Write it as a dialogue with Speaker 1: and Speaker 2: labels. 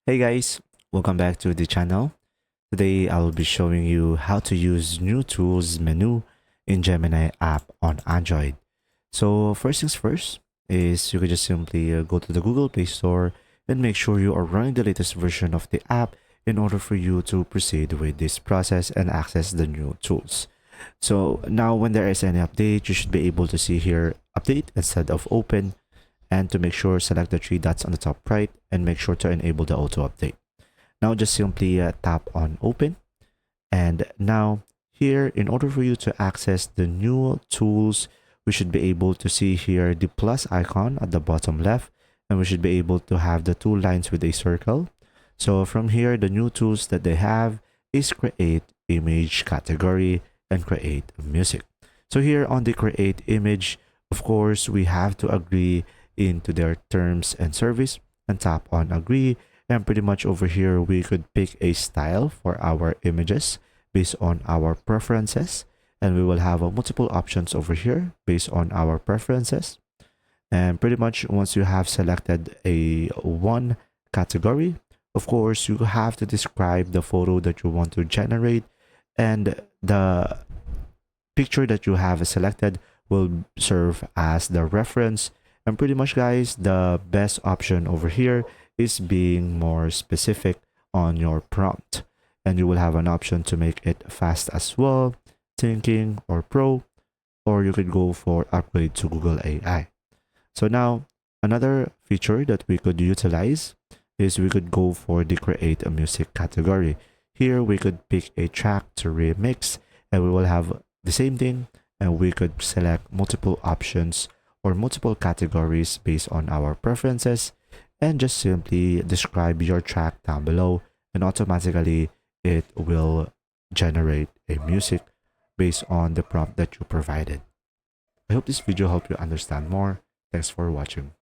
Speaker 1: Hey guys, welcome back to the channel. Today I will be showing you how to use new tools menu in Gemini app on Android. So first things first is you could just simply go to the Google Play Store and make sure you are running the latest version of the app in order for you to proceed with this process and access the new tools. So now when there is any update, you should be able to see here update instead of open, and to make sure select the three dots on the top right and make sure to enable the auto update. Now just simply tap on open, and now here in order for you to access the new tools, we should be able to see here the plus icon at the bottom left, and we should be able to have the two lines with a circle. So from here, the new tools that they have is create image category and create music. So here on the create image, of course, we have to agree into their terms and service and tap on agree. And pretty much over here, we could pick a style for our images based on our preferences. And we will have multiple options over here based on our preferences. And pretty much once you have selected a one category, of course, you have to describe the photo that you want to generate, and the picture that you have selected will serve as the reference. And pretty much guys, the best option over here is being more specific on your prompt, and you will have an option to make it fast as well, thinking or pro, or you could go for upgrade to Google AI. So now another feature that we could utilize is we could go for the create a music category. Here we could pick a track to remix, and we will have the same thing, and we could select multiple options or multiple categories based on our preferences, and just simply describe your track down below, and automatically it will generate a music based on the prompt that you provided. I hope this video helped you understand more. Thanks for watching.